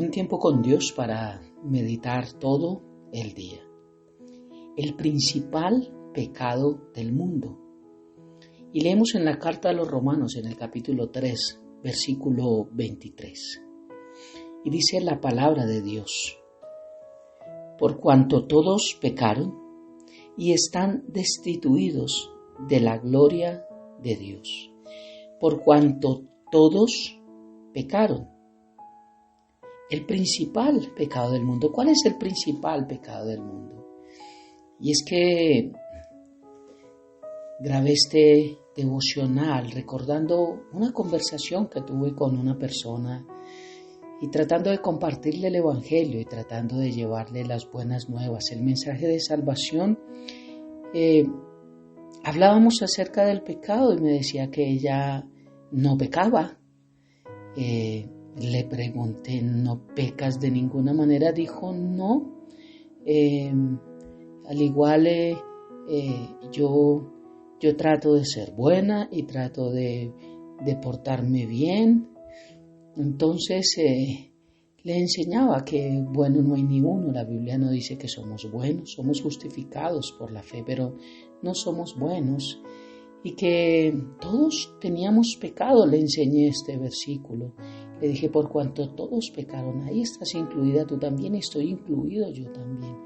Un tiempo con Dios para meditar todo el día. El principal pecado del mundo. Y leemos en la carta a los Romanos en el capítulo 3, versículo 23. Y dice la palabra de Dios: por cuanto todos pecaron y están destituidos de la gloria de Dios. Por cuanto todos pecaron. El principal pecado del mundo. ¿Cuál es el principal pecado del mundo? Y es que grabé este devocional recordando una conversación que tuve con una persona y tratando de compartirle el evangelio y tratando de llevarle las buenas nuevas, el mensaje de salvación. Hablábamos acerca del pecado y me decía que ella no pecaba. Le pregunté: ¿no pecas de ninguna manera? Dijo: no. Al igual yo trato de ser buena y trato de portarme bien. Entonces le enseñaba que bueno no hay ni uno. La Biblia no dice que somos buenos, somos justificados por la fe, pero no somos buenos. Y que todos teníamos pecado. Le enseñé este versículo. Le dije: por cuanto todos pecaron, ahí estás incluida tú también, estoy incluido yo también.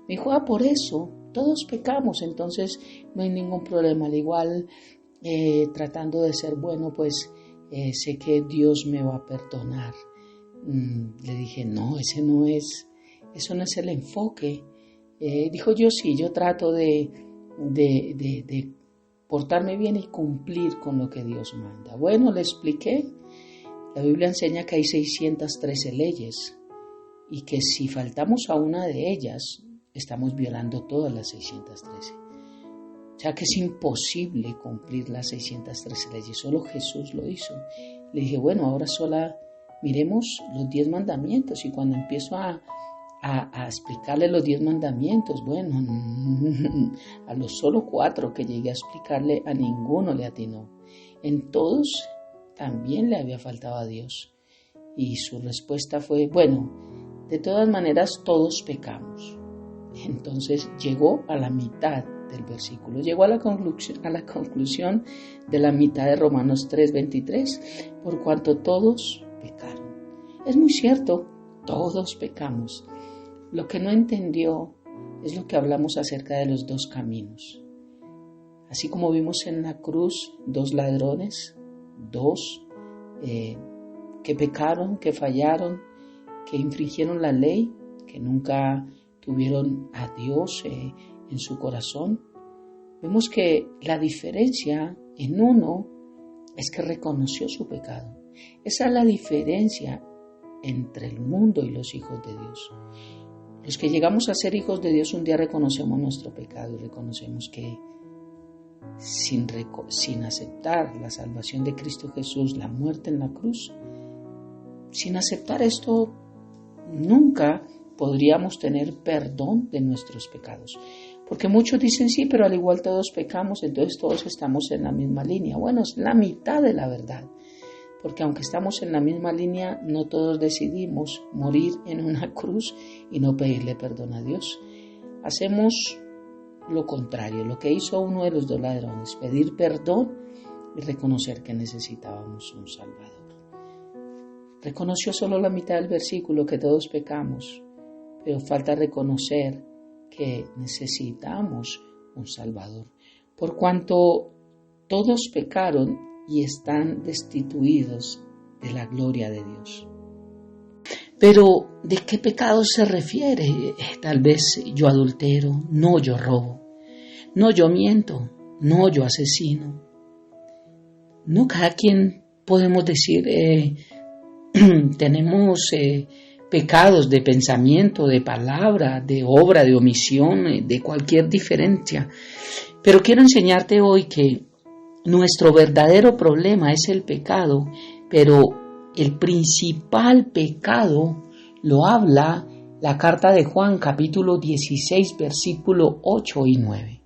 Me dijo: por eso, todos pecamos, entonces no hay ningún problema. Al igual, tratando de ser bueno, pues sé que Dios me va a perdonar. Le dije: no, eso no es el enfoque. Dijo: yo sí, yo trato de portarme bien y cumplir con lo que Dios manda. Bueno, le expliqué. La Biblia enseña que hay 613 leyes y que si faltamos a una de ellas, estamos violando todas las 613. O sea que es imposible cumplir las 613 leyes, solo Jesús lo hizo. Le dije: bueno, ahora solo miremos los 10 mandamientos. Y cuando empiezo a explicarle los 10 mandamientos, bueno, a los solo 4 que llegué a explicarle, a ninguno le atinó. En todos también le había faltado a Dios. Y su respuesta fue: bueno, de todas maneras todos pecamos. Entonces llegó a la mitad del versículo, llegó a la conclusión de la mitad de Romanos 3:23, por cuanto todos pecaron. Es muy cierto, todos pecamos. Lo que no entendió es lo que hablamos acerca de los 2 caminos. Así como vimos en la cruz 2 ladrones, 2 que pecaron, que fallaron, que infringieron la ley, que nunca tuvieron a Dios en su corazón. Vemos que la diferencia en uno es que reconoció su pecado. Esa es la diferencia entre el mundo y los hijos de Dios. Los que llegamos a ser hijos de Dios un día reconocemos nuestro pecado y reconocemos que sin aceptar la salvación de Cristo Jesús, la muerte en la cruz, sin aceptar esto, nunca podríamos tener perdón de nuestros pecados. Porque muchos dicen: sí, pero al igual todos pecamos, entonces todos estamos en la misma línea. Bueno, es la mitad de la verdad. Porque aunque estamos en la misma línea, no todos decidimos morir en una cruz y no pedirle perdón a Dios. Hacemos lo contrario, lo que hizo uno de los 2 ladrones: pedir perdón y reconocer que necesitábamos un Salvador. Reconoció solo la mitad del versículo, que todos pecamos, pero falta reconocer que necesitamos un Salvador. Por cuanto todos pecaron y están destituidos de la gloria de Dios. Pero, ¿de qué pecado se refiere? Tal vez yo adultero, no yo robo, no yo miento, no yo asesino. No, cada quien podemos decir, tenemos pecados de pensamiento, de palabra, de obra, de omisión, de cualquier diferencia. Pero quiero enseñarte hoy que nuestro verdadero problema es el pecado, pero el principal pecado lo habla la carta de Juan, capítulo 16, versículo 8 y 9.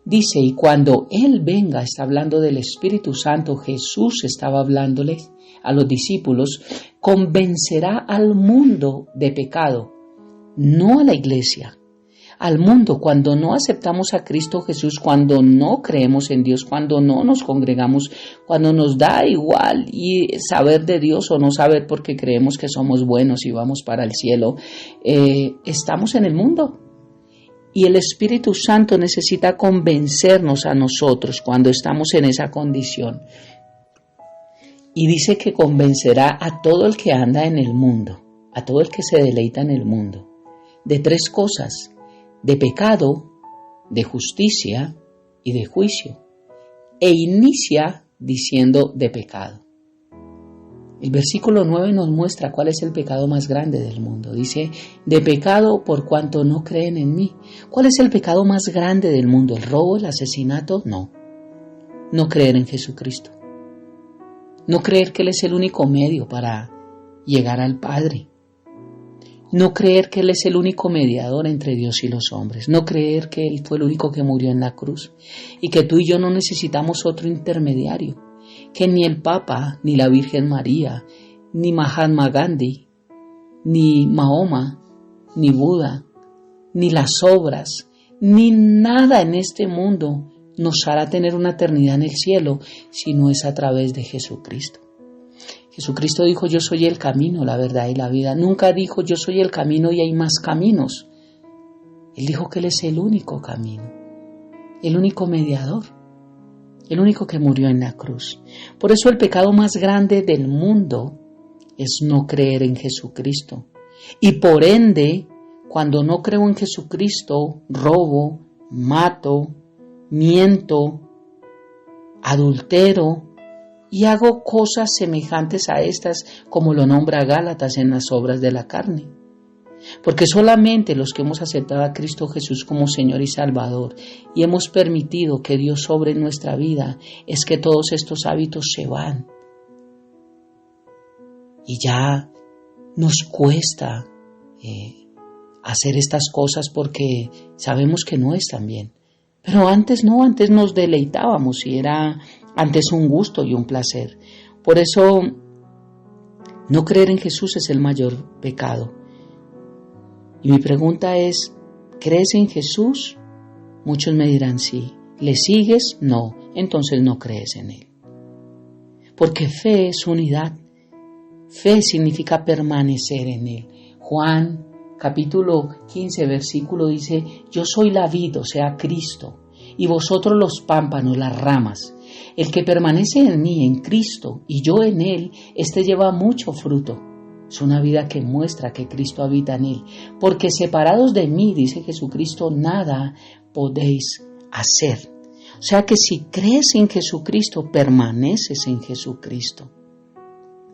Dice, y cuando Él venga, está hablando del Espíritu Santo, Jesús estaba hablándole a los discípulos, convencerá al mundo de pecado, no a la iglesia, al mundo. Cuando no aceptamos a Cristo Jesús, cuando no creemos en Dios, cuando no nos congregamos, cuando nos da igual y saber de Dios o no saber porque creemos que somos buenos y vamos para el cielo, estamos en el mundo. Y el Espíritu Santo necesita convencernos a nosotros cuando estamos en esa condición. Y dice que convencerá a todo el que anda en el mundo, a todo el que se deleita en el mundo, de tres cosas: de pecado, de justicia y de juicio. E inicia diciendo de pecado. El versículo 9 nos muestra cuál es el pecado más grande del mundo. Dice, de pecado por cuanto no creen en mí. ¿Cuál es el pecado más grande del mundo? ¿El robo, el asesinato? No. No creer en Jesucristo. No creer que Él es el único medio para llegar al Padre. No creer que Él es el único mediador entre Dios y los hombres. No creer que Él fue el único que murió en la cruz. Y que tú y yo no necesitamos otro intermediario. Que ni el Papa, ni la Virgen María, ni Mahatma Gandhi, ni Mahoma, ni Buda, ni las obras, ni nada en este mundo nos hará tener una eternidad en el cielo, si no es a través de Jesucristo. Jesucristo dijo, yo soy el camino, la verdad y la vida. Nunca dijo, yo soy el camino y hay más caminos. Él dijo que Él es el único camino, el único mediador, el único que murió en la cruz. Por eso el pecado más grande del mundo es no creer en Jesucristo. Y por ende, cuando no creo en Jesucristo, robo, mato, miento, adultero y hago cosas semejantes a estas, como lo nombra Gálatas, en las obras de la carne. Porque solamente los que hemos aceptado a Cristo Jesús como Señor y Salvador y hemos permitido que Dios obre en nuestra vida, es que todos estos hábitos se van. Y ya nos cuesta hacer estas cosas porque sabemos que no están bien. Pero antes no, antes nos deleitábamos y era antes un gusto y un placer. Por eso no creer en Jesús es el mayor pecado. Y mi pregunta es, ¿crees en Jesús? Muchos me dirán sí. ¿Le sigues? No. Entonces no crees en Él. Porque fe es unidad. Fe significa permanecer en Él. Juan capítulo 15, versículo dice, yo soy la vid, o sea, Cristo, y vosotros los pámpanos, las ramas. El que permanece en mí, en Cristo, y yo en Él, éste lleva mucho fruto. Es una vida que muestra que Cristo habita en Él. Porque separados de mí, dice Jesucristo, nada podéis hacer. O sea que si crees en Jesucristo, permaneces en Jesucristo.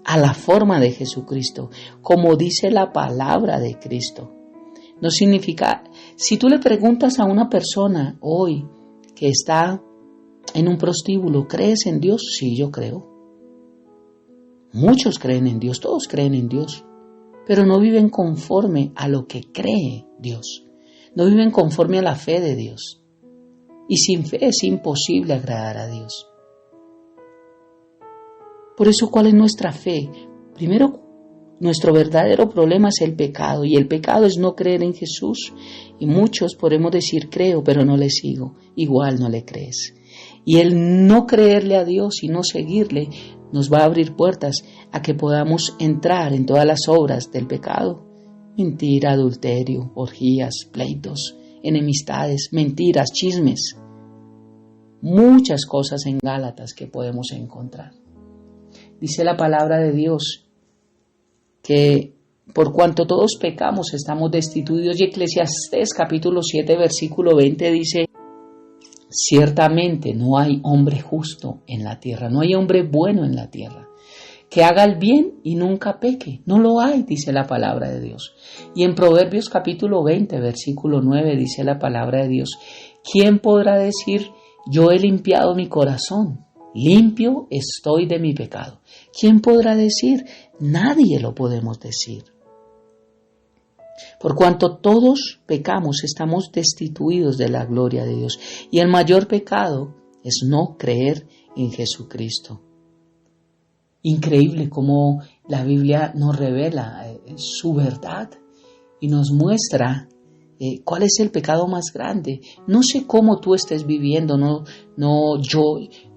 A la forma de Jesucristo, como dice la palabra de Cristo. No significa, si tú le preguntas a una persona hoy que está en un prostíbulo, ¿crees en Dios? Sí, yo creo. Muchos creen en Dios, todos creen en Dios, pero no viven conforme a lo que cree Dios. No viven conforme a la fe de Dios. Y sin fe es imposible agradar a Dios. Por eso, ¿cuál es nuestra fe? Primero, nuestro verdadero problema es el pecado, y el pecado es no creer en Jesús. Y muchos podemos decir, creo, pero no le sigo. Igual no le crees. Y el no creerle a Dios y no seguirle nos va a abrir puertas a que podamos entrar en todas las obras del pecado. Mentira, adulterio, orgías, pleitos, enemistades, mentiras, chismes. Muchas cosas en Gálatas que podemos encontrar. Dice la palabra de Dios que por cuanto todos pecamos estamos destituidos. Y Eclesiastés capítulo 7 versículo 20 dice, ciertamente no hay hombre justo en la tierra, no hay hombre bueno en la tierra, que haga el bien y nunca peque. No lo hay, dice la palabra de Dios. Y en Proverbios capítulo 20 versículo 9 dice la palabra de Dios, ¿quién podrá decir, yo he limpiado mi corazón? Limpio estoy de mi pecado. ¿Quién podrá decir? Nadie lo podemos decir. Por cuanto todos pecamos, estamos destituidos de la gloria de Dios. Y el mayor pecado es no creer en Jesucristo. Increíble cómo la Biblia nos revela su verdad y nos muestra cuál es el pecado más grande. No sé cómo tú estés viviendo,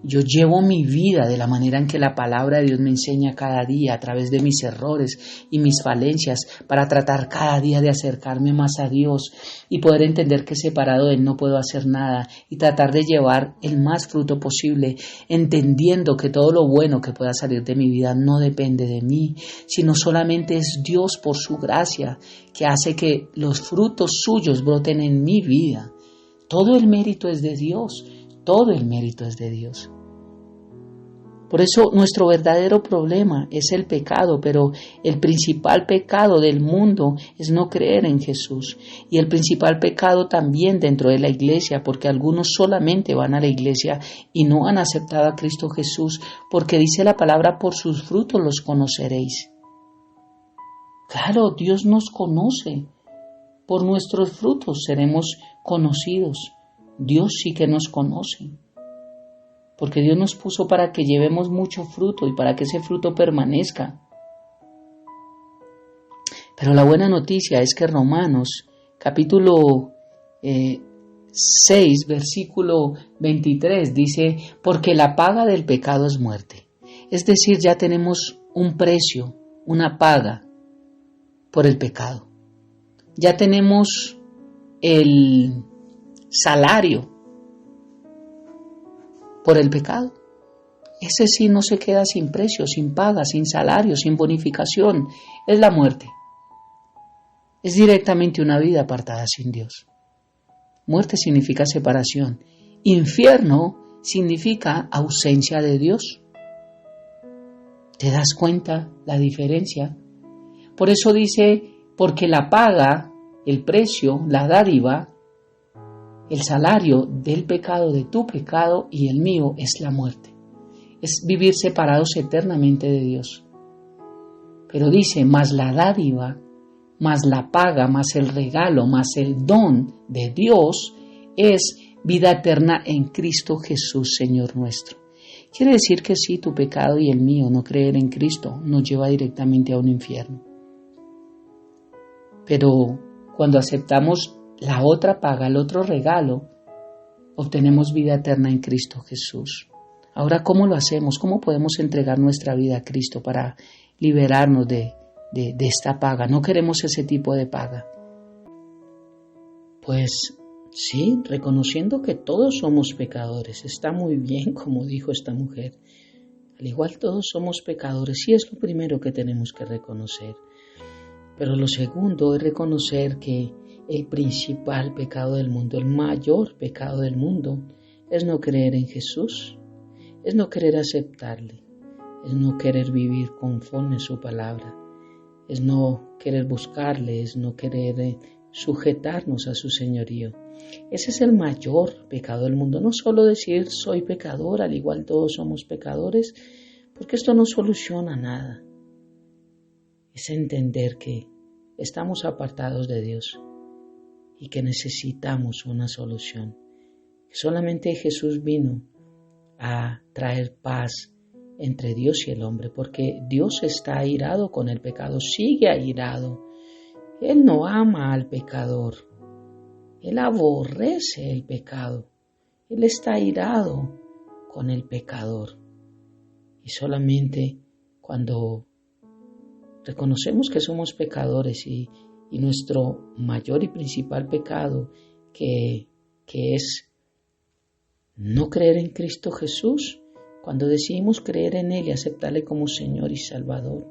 yo llevo mi vida de la manera en que la palabra de Dios me enseña cada día a través de mis errores y mis falencias para tratar cada día de acercarme más a Dios y poder entender que separado de Él no puedo hacer nada y tratar de llevar el más fruto posible, entendiendo que todo lo bueno que pueda salir de mi vida no depende de mí, sino solamente es Dios por su gracia que hace que los frutos suyos broten en mi vida. Todo el mérito es de Dios. Todo el mérito es de Dios. Por eso nuestro verdadero problema es el pecado, pero el principal pecado del mundo es no creer en Jesús. Y el principal pecado también dentro de la iglesia, porque algunos solamente van a la iglesia y no han aceptado a Cristo Jesús, porque dice la palabra, por sus frutos los conoceréis. Claro, Dios nos conoce. Por nuestros frutos seremos conocidos. Dios sí que nos conoce, porque Dios nos puso para que llevemos mucho fruto y para que ese fruto permanezca. Pero la buena noticia es que Romanos capítulo 6, versículo 23 dice, porque la paga del pecado es muerte. Es decir, ya tenemos un precio, una paga por el pecado. Ya tenemos el salario por el pecado. Ese sí no se queda sin precio, sin paga, sin salario, sin bonificación. Es la muerte. Es directamente una vida apartada sin Dios. Muerte significa separación. Infierno significa ausencia de Dios. ¿Te das cuenta la diferencia? Por eso dice, porque la paga, el precio, la dádiva, el salario del pecado, de tu pecado y el mío es la muerte. Es vivir separados eternamente de Dios. Pero dice, más la dádiva, más la paga, más el regalo, más el don de Dios es vida eterna en Cristo Jesús, Señor nuestro. Quiere decir que sí, tu pecado y el mío, no creer en Cristo, nos lleva directamente a un infierno. Pero cuando aceptamos la otra paga, el otro regalo, obtenemos vida eterna en Cristo Jesús. Ahora, ¿cómo lo hacemos? ¿Cómo podemos entregar nuestra vida a Cristo para liberarnos de esta paga? No queremos ese tipo de paga. Pues sí, reconociendo que todos somos pecadores. Está muy bien, como dijo esta mujer. Al igual todos somos pecadores, y es lo primero que tenemos que reconocer. Pero lo segundo es reconocer que el principal pecado del mundo, el mayor pecado del mundo, es no creer en Jesús, es no querer aceptarle, es no querer vivir conforme a su palabra, es no querer buscarle, es no querer sujetarnos a su señorío. Ese es el mayor pecado del mundo. No solo decir soy pecador, al igual todos somos pecadores, porque esto no soluciona nada. Es entender que estamos apartados de Dios y que necesitamos una solución. Solamente Jesús vino a traer paz entre Dios y el hombre, porque Dios está airado con el pecado, sigue airado. Él no ama al pecador, Él aborrece el pecado, Él está airado con el pecador. Y solamente cuando reconocemos que somos pecadores y nuestro mayor y principal pecado, que es no creer en Cristo Jesús, cuando decidimos creer en Él y aceptarle como Señor y Salvador,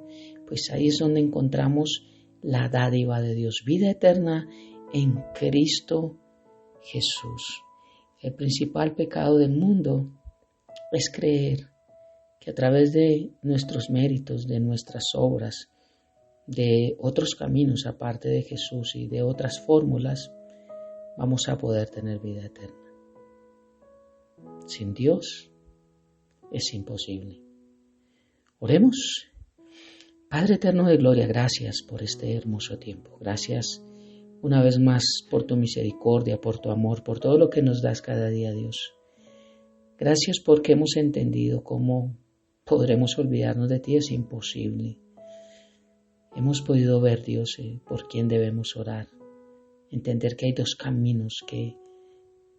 pues ahí es donde encontramos la dádiva de Dios, vida eterna en Cristo Jesús. El principal pecado del mundo es creer que a través de nuestros méritos, de nuestras obras, de otros caminos aparte de Jesús y de otras fórmulas, vamos a poder tener vida eterna. Sin Dios es imposible. Oremos. Padre eterno de gloria, gracias por este hermoso tiempo. Gracias una vez más por tu misericordia, por tu amor, por todo lo que nos das cada día, Dios. Gracias porque hemos entendido cómo podremos olvidarnos de ti, es imposible. Hemos podido ver, Dios, por quién debemos orar. Entender que hay dos caminos, que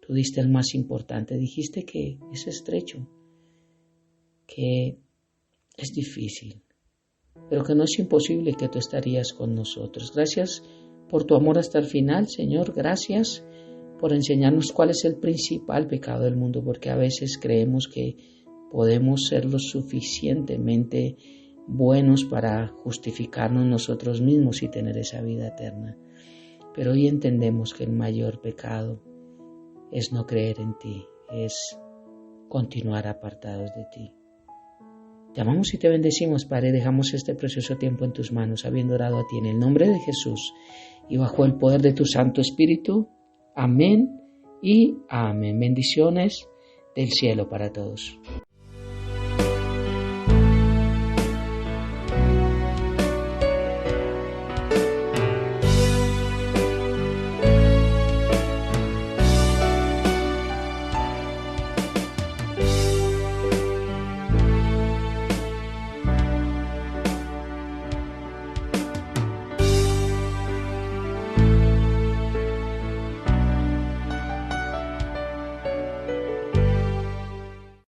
tú diste el más importante. Dijiste que es estrecho, que es difícil, pero que no es imposible, que tú estarías con nosotros. Gracias por tu amor hasta el final, Señor. Gracias por enseñarnos cuál es el principal pecado del mundo, porque a veces creemos que podemos ser lo suficientemente buenos para justificarnos nosotros mismos y tener esa vida eterna. Pero hoy entendemos que el mayor pecado es no creer en ti, es continuar apartados de ti. Te amamos y te bendecimos, Padre. Dejamos este precioso tiempo en tus manos, habiendo orado a ti en el nombre de Jesús y bajo el poder de tu Santo Espíritu. Amén y amén. Bendiciones del cielo para todos.